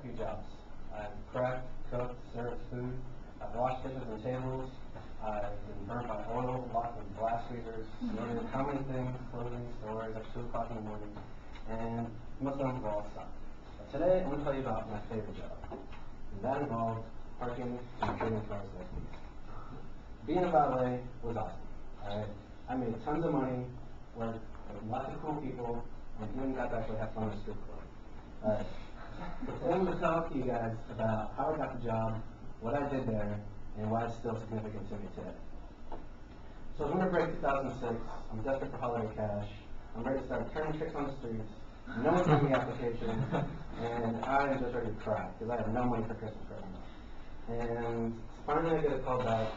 few jobs. I've prepped, cooked, served food. I've washed dishes and tables. I've been burnt by oil, locked with blast freezers, learned how many things, clothing, stores at 2 o'clock in the morning, and most of them have all stopped. But today, I'm going to tell you about my favorite job. And that involved parking and trading cars like these. Being a valet was awesome. Alright? I made tons of money, worked with lots of cool people, and even got to actually have fun at strip club. Alright. So I'm going to talk to you guys about how I got the job, what I did there, and why it's still significant to me today. So it's winter break 2006. I'm desperate for holiday cash. I'm ready to start turning tricks on the streets. No one's giving me applications, and I am just ready to cry because I have no money for Christmas right now. And finally I get a call back,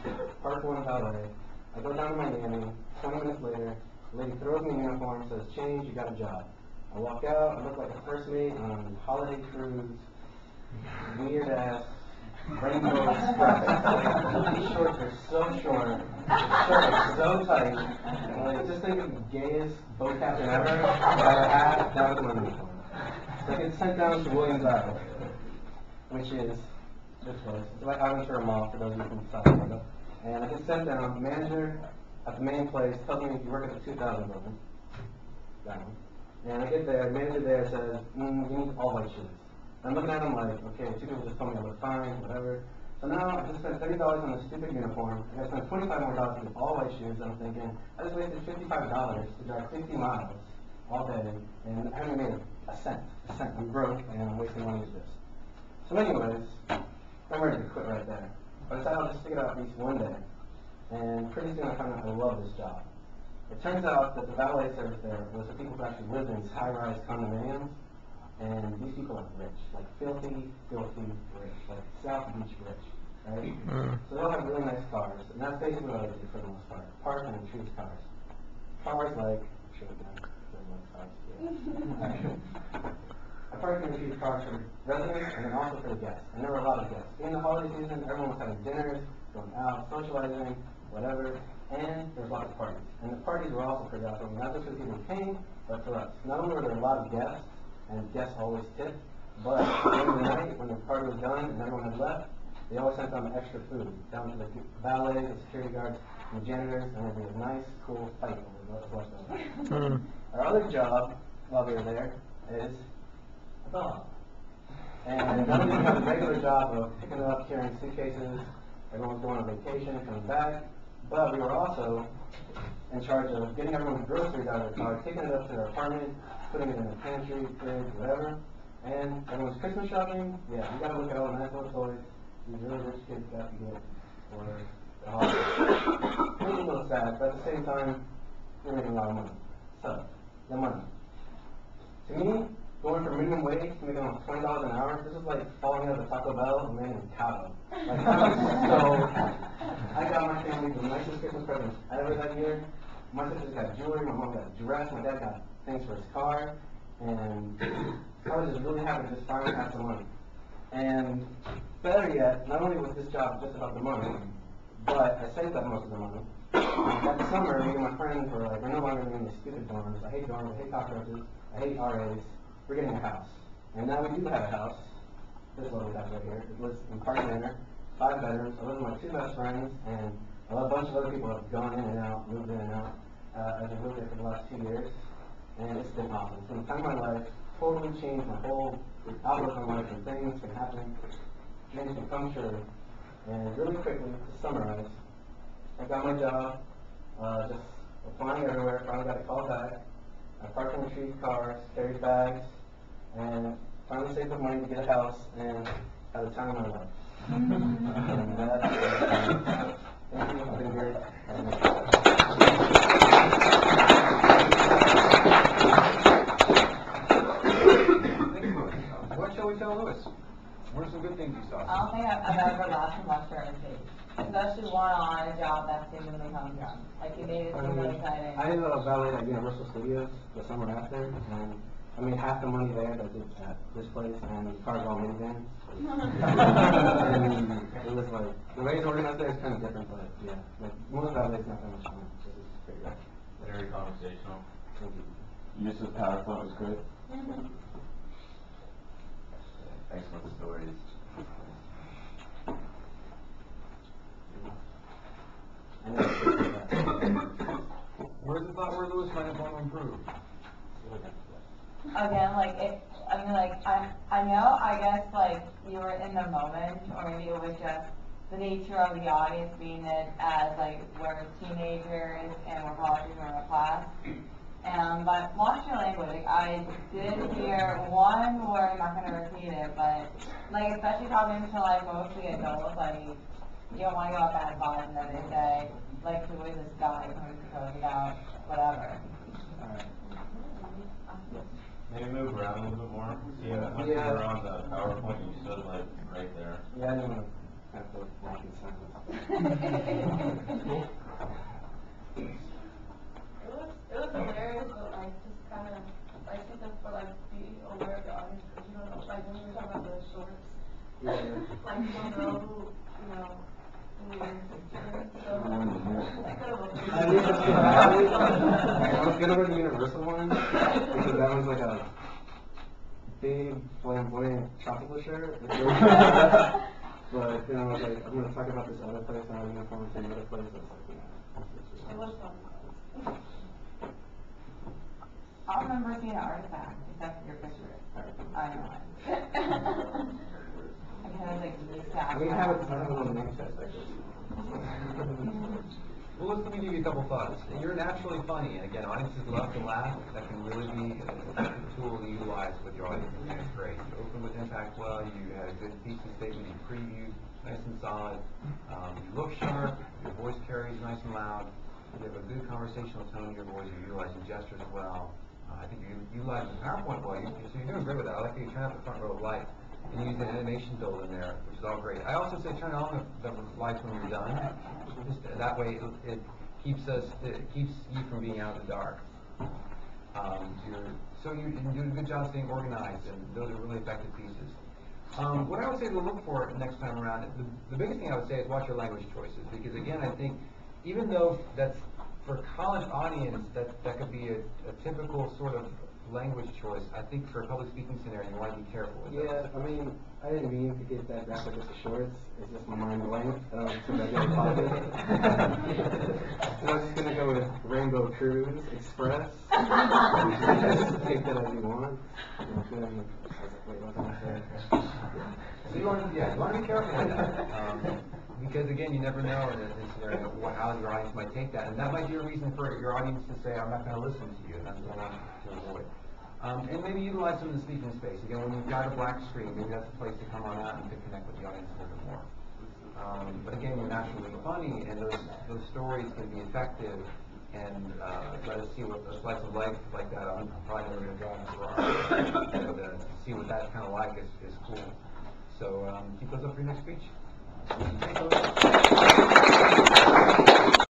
Park 1 valet. I go down to Miami. 20 minutes later, the lady throws me a uniform, says, "Change, you got a job." I walk out, I look like a first mate on a holiday cruise, weird ass, rainbow graphics. These shorts are so short, the shirt is so tight, and like, just think of the gayest boat captain ever that I had, that was my uniform. So I get sent down to Williams Island, which is this place. It's like Aventura Mall for those of you from South Florida. And I get sent down, the manager at the main place tells me you work at the 2000 building. That one. And I get there, the manager there says, you need all white shoes. I'm looking at him like, okay, 2 people just told me I look fine, whatever. So now I just spent $30 on this stupid uniform. I got to spend $25 more to get all white shoes. And I'm thinking, I just wasted $55 to drive 50 miles all day, and I haven't made a cent. I'm broke, and I'm wasting money with this. So anyways, I'm ready to quit right there. But I decided I'll just stick it out at least one day. And pretty soon I found out I love this job. It turns out that the valet service there was for people who actually lived in these high-rise condominiums. And these people are rich, like filthy rich, like South Beach rich, right? So they all have really nice cars, and that's basically what I do for the most part. Park and choose cars. Cars like, I park and choose cars for residents and then also for the guests. And there were a lot of guests. In the holiday season, everyone was having dinners, going out, socializing, whatever, and there was lots of parties. And the parties were also pretty awesome, not just for the people who came, but for us. Not only were there a lot of guests, and guests always tip, but at the end of the night, when the party was done and everyone had left, they always sent down extra food, down to the valets, the security guards, and the janitors, and there'd be a nice, cool fight over what was left. Our other job, while we were there, is a dog. And not only did we have the regular job of picking up, carrying suitcases, everyone was going on vacation, coming back, but we were also in charge of getting everyone's groceries out of their car, taking it up to their apartment, putting it in the pantry, fridge, whatever. And everyone's Christmas shopping, yeah, you gotta look at all the nice little toys these really rich kids got to get for the holidays. It was a little sad, but at the same time, we're making a lot of money. So, the money. To me, going from minimum wage to making almost $20 an hour, this is like falling out of the Taco Bell and landing in Cabo. Like, so, I got my family the nicest Christmas presents ever that year. My sisters got jewelry, my mom got a dress, my dad got things for his car, and I was just really happy to just finally have some money. And better yet, not only was this job just about the money, but I saved up most of the money. And that summer, me and my friends were like, we're no longer living in these stupid dorms. I hate dorms, I hate cockroaches, I hate RAs. We're getting a house. And now we do have a house. This is what we have right here. It lives in Park Manor, 5 bedrooms. I live with my 2 best friends, and a bunch of other people have gone in and out, moved in and out, as I've lived there for the last 2 years. And it's been awesome. It's been a time of my life, totally changed my whole outlook on life, and things can happen, dreams can come true. And really quickly, to summarize, I got my job, just applying everywhere, finally got a call back. I parked and retrieved cars, carried bags, and finally saved up money to get a house, and had a time of my life. And that's thank you, I've been great. What shall we tell Lewis? What are some good things you saw? I don't think I've ever laughed so much during a case. Especially one on a job that seemingly humdrum. Like, you made it seem really exciting. I did a valet at Universal Studios the summer after, and I made half the money there that I did at this place, and the cars were all minivans. And it was like, the way it's organized there is kind of different, but yeah, like, most valets not that much fun. So it's pretty good. Very conversational. Thank you. Use of PowerPoint was great. excellent stories. Where's the thought where Lewis might want to improve? Again, like, I know, I guess, like, you were in the moment, or maybe it was just the nature of the audience being it as, like, we're teenagers and we're probably in a class. But watching your language, like, I did hear one word, I'm not gonna repeat it, but, like, especially talking to, like, mostly adults, like, you don't wanna go out bad vibes, and then they say, like, who is this guy coming to tell me out, whatever. Maybe move around a little bit more. Yeah, once you were on the PowerPoint, you stood like right there. Yeah, I didn't want to have to walk in silence. It was hilarious, but like just kind of like something for like be aware of the audience because you don't know, like when we were talking about the shorts, like you don't know who, you know, who you're interested in. So that could have I was gonna go to the Universal one because that was like a big flamboyant chocolate shirt. But then I was like, I'm gonna talk about this other place and I'm gonna go to another place. I was like, It was fun. I remember seeing an artifact, except for your picture. I don't know. I kind of like really sad. we have it on the name test, I guess. Well, let me give you a couple thoughts. You're naturally funny, and again, audiences love to laugh. That can really be an effective tool to utilize with your audience, and it's great. You open with impact well, you had a good thesis statement, you previewed nice and solid, you look sharp, your voice carries nice and loud, you have a good conversational tone in your voice, you're utilizing gestures well. I think you're utilizing PowerPoint well, so you're doing great with that. I like that you turn out the front row of lights, and you use an animation build in there, which is all great. I also say turn on the lights when you're done. Just that way it keeps you from being out in the dark. You're doing a good job staying organized, and those are really effective pieces. What I would say to look for next time around, the biggest thing I would say is watch your language choices, because again, I think even though that's for a college audience, that could be a typical sort of language choice. I think for a public speaking scenario, you want to be careful with that. Yeah, I mean, I didn't mean to get that graphic with the shorts. It's just my mind blank. So I get positive. So I was just gonna go with Rainbow Cruise Express. Just take that as you want. And then I was like, wait, what did I say? So you want to be careful with that. Because again, you never know in this scenario how your audience might take that, and that might be a reason for your audience to say, "I'm not going to listen to you," and that's what I want to avoid. And maybe utilize some of the speaking space. Again, when you've got a black screen, maybe that's a place to come on out and to connect with the audience a little bit more. But again, you're naturally funny, and those stories can be effective. And let us see what a slice of life like that. I'm probably never going to draw in a Ferrari. But to see what that's kind of like is cool. So keep those up for your next speech. Thanks,